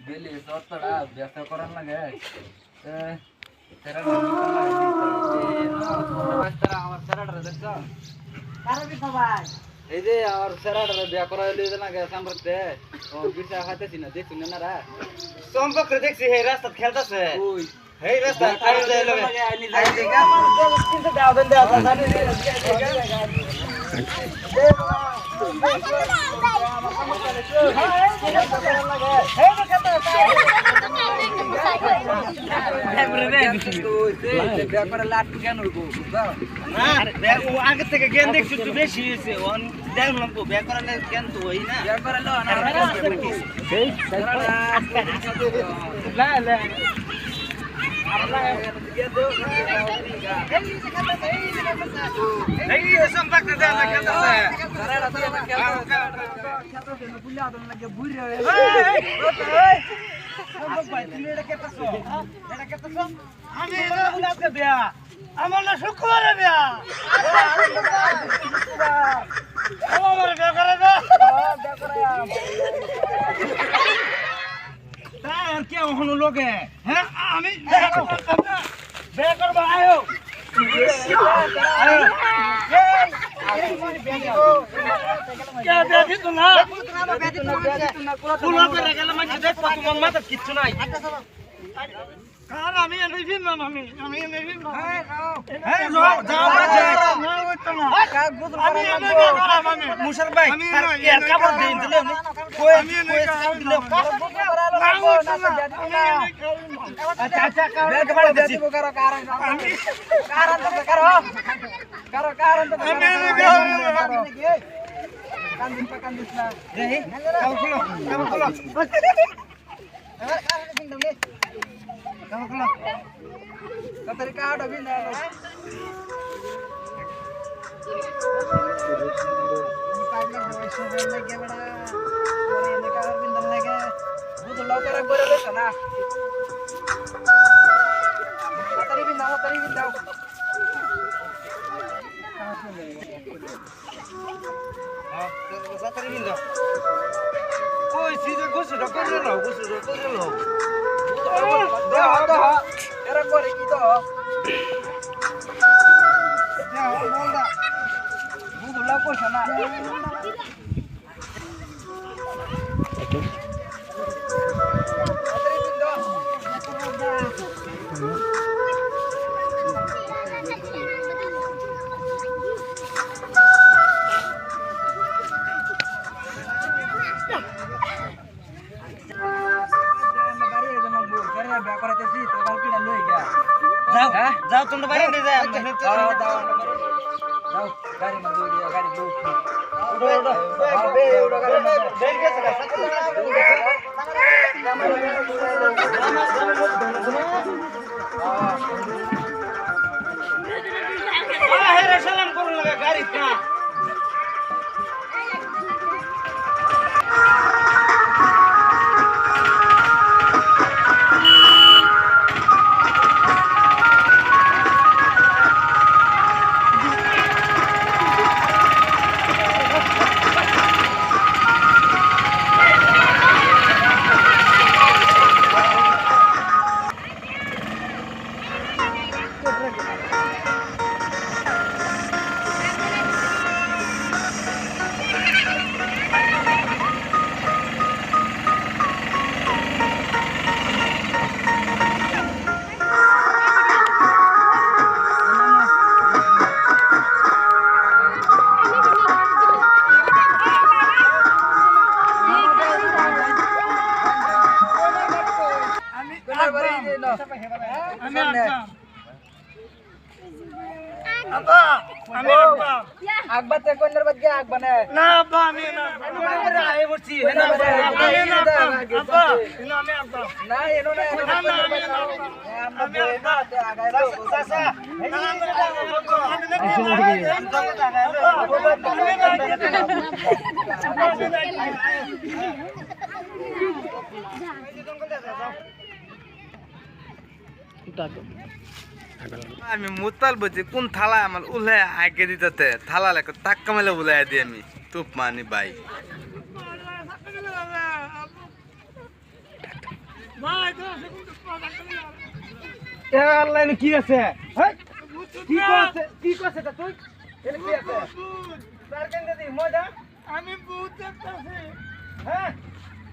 বেলি সত্তরা ব্যবসা করার লাগে আমার সেরাটা দেখছ এই যে আমার সেরাটা বিয়া করা না সম্পর্কে ও বিশা খাইতেছি না দেখছি না রা সম্পর্কে দেখছি এই রাস্তা খেলতেছে ওই এই রাস্তা খাই যায় লগে কিন্তু দাও দেন দাও আগে থেকে জ্ঞান দেখছি একটু বেশি হয়েছে দেখলাম তো বিয়ে করালে জ্ঞান তো হই না আমার না শুক্রবারে বিয়া আমার বিয়া করে আর কে হলো লোকে হ্যাঁ আমি বিয়া করবো আয়ো কিচ্ছু নাই আমি মুসার ভাই কাপড় দিন Ôi, xin cho cô sửa có rất lâu, cô sửa có rất lâu. Đó, era qua đây kito. Ya, bolda. Budu la ko sana. Atri bindo. যাও তোমরা বাইরে নিয়ে যাও যাও গাড়ি মত দিয়ে গাড়ি বুক উড়ো উড়ো বে উড়ো গাড়ি বের গেছে হেরে সালাম করুন লাগা গাড়ি না Akbat te koiner bat gya akban hai na abba ami na amre aaye borchi he na abba ino ame abba na eno na ami na te agai lo sasa na amre আমি মুতাল বলছি কোন থালা আমার উল্লাই আগে দিতে থালা লেখো টাক্কা মেলে উল্লাই দিই আমি তুপ মানি ভাই কি আছে কি করছে তা তুই এর কি আছে তার কেন দি মজা আমি বহুত দেখতাছি হ্যাঁ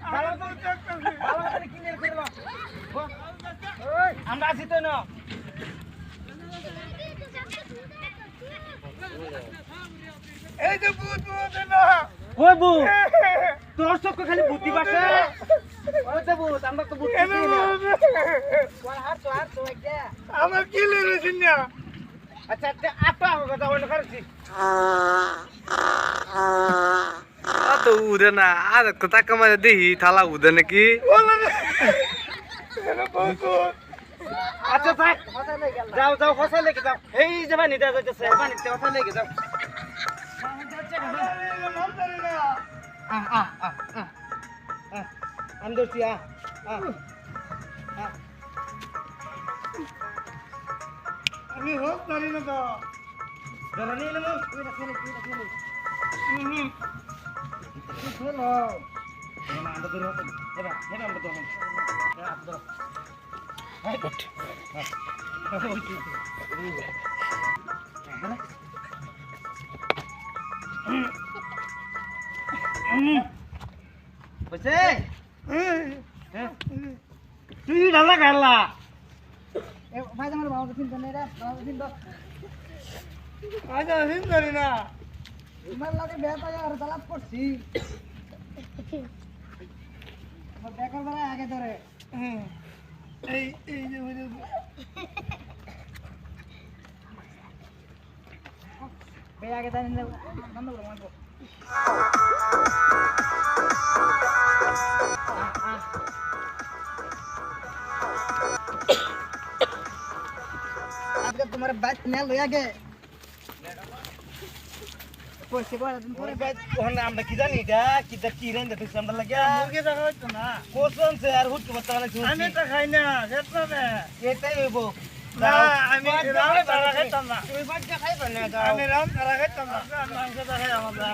ভালো তো দেখতাছি ভালো করে কি নিয়ে করলা ওই আমরা আছি তো না এই যে ভূত না ওই ভূত তোর সব খালি বুদ্ধি বাসে ওই যে ভূত আমরা তো বুদ্ধি না ওই হাত তো একটা আমার কি লেরেছিস না আচ্ছা আচ্ছা আপা হবে তো ওই করছি তো উদে না আর তো টাক্কা মেলে দিই থালা উদে নাকি আচ্ছা থাক যাও যাও ফসল লেগে যাও এই যে পানি দেওয়া যাইতেছে পানিতে ফসল লেগে যাও আমি ধরছি আমি হোক জানি না তো ধরে নিয়ে নেবো আমরা ধরে আমরা ধরুন তুই ঢালা খালা ভাই আমার বাবা চিন্তা নেই রে বাবা চিন্তা আজ চিন্তা নেই না তোমার লাগে বেটা আর তালাপ করছি আমার বেকার বেলা আগে ধরে এই এই যে বে আগে জানি না বন্ধ করো বন্ধ আজকে তোমার বাইক না লই আগে পয়সা করে তুমি পরে বাইক ওখানে আমরা কি জানি এটা কি রেন দেখছ আমরা লাগা মুরগি দেখা হইতো না কোসন সে আর হুট করতে লাগে আমি তো খাই না সেটা না এটাই হইবো না আমি রাম তারা খাইতাম না তুই বাইক খাইবা না আমি রাম তারা খাইতাম না আমি মাংস খাই আমরা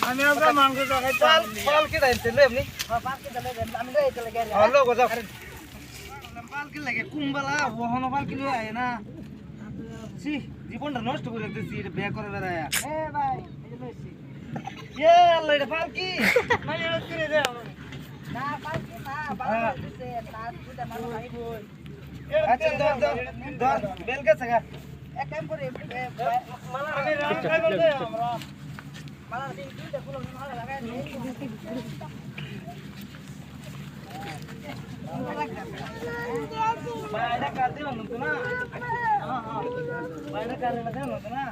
আমি আপনার মাংস খাইতাম পাল কি দাইছিল আপনি পাল কি দাইলে আমি তো এটা লাগে হ্যালো গজাও পাল কি লাগে কুম্বালা ওহনো পাল কি লই আয় না সি জীবনটা নষ্ট করে দিছি এটা বিয়ে করে বেড়ায়া এ ভাই এই লইছি এ আল্লাহ এটা পাল কি মানে করে দে না পাল কি না বাবা দিছে না দুটা মানুষ আইব আচ্ছা ধর বেল কে ছাগা এক কাম করে মালা আমি রাম খাই বলতে আমরা মালা দিন দুইটা ফুল মালা লাগাই বাইরে কাট দিলাম তো না হ্যাঁ বাইরে কাট দিলাম তো না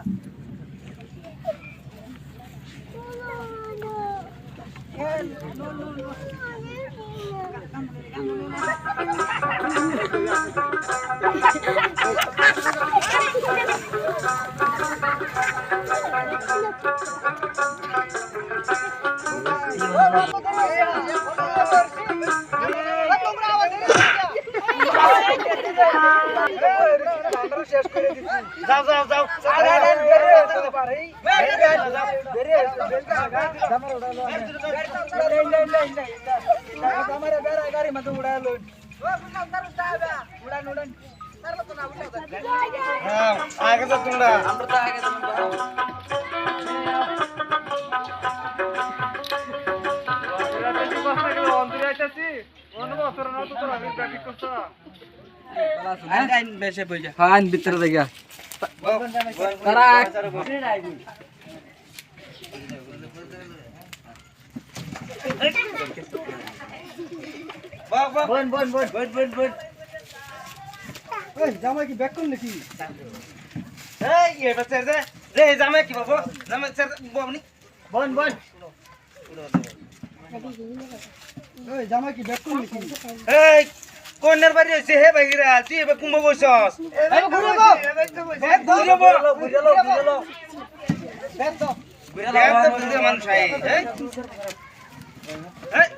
যাও যাও যাও গাড়ি মতো উড়ালো উড়ান উড়ান আগে তো তোমরা আমরা তো আগে ফাইন ভিতরে দেখা তারা বোন বোন বোন বোন বোন বোন এই জামাই কি ব্যাক করলে কি এই এটা ছেড়ে দে রে জামাই কি বাবু জামাই ছেড়ে বাবনি বোন বোন এই জামাই কি ব্যাক করলে কি এই কোনের বাড়ি আছে হে ভাইরা তুই এবে কুম্ভ বসছস এই ঘুরবো এই ঘুরবো ঘুরলো বেতো বেতো মানুষ আই এই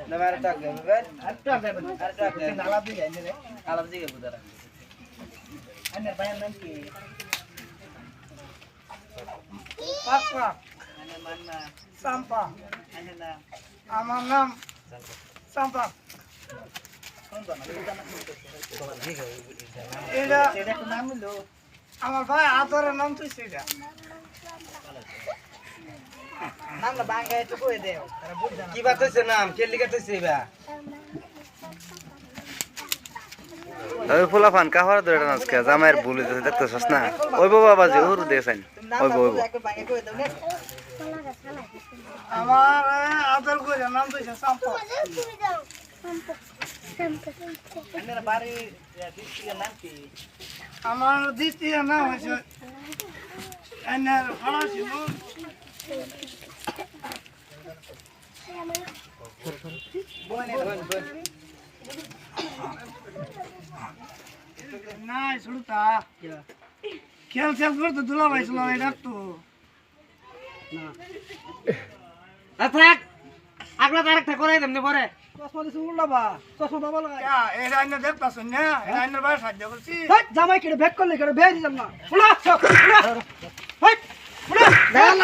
না মার টাক দেবে আর টাক দেবে আর টাক দেবে আলাপ দিয়ে যাই রে আলাপ দিয়ে বুদারা আনে ভাই নাম কি পাপা আনে মান্না সাম্পা আনে না আমার নাম সাম্পা এটা এটা নাম হলো আমার ভাই আদরের নাম তো সেটা নাম না বাঙ্গায় তো কই দেও তারা বুঝছ না কি বাত হইছে নাম কে লিখা হইছে এবা ওই ফুলা ফান কাহার ধরে নাচকে জামাইয়ের ভুল হইছে দেখতেছস না ওই বাবা বাজে ওর দেখাইন ওই ওই বাঙ্গায় কই দাও নে আমার আদর করে নাম তো সাম্পা আন্নের বাড়ি দ্বিতীয় নাম কি আমার দ্বিতীয় নাম হয়েছে এনার ফরাসি নাম না শুরুতা খেল খেল করতে দুলা পাইছিল এই ডাকতো থাক আগলা তারেকটা করাই দেমনে পরে চশমা দিছ উল্লাবা চশমা বাবা লাগা এটা এনে দেখতাছ না এটা এনে ভাই সাহায্য করছি জামাই কেড়ে ব্যাক করলে কেড়ে বেয়ে দিলাম না ফুলা ফুলা হট ফুলা দেখ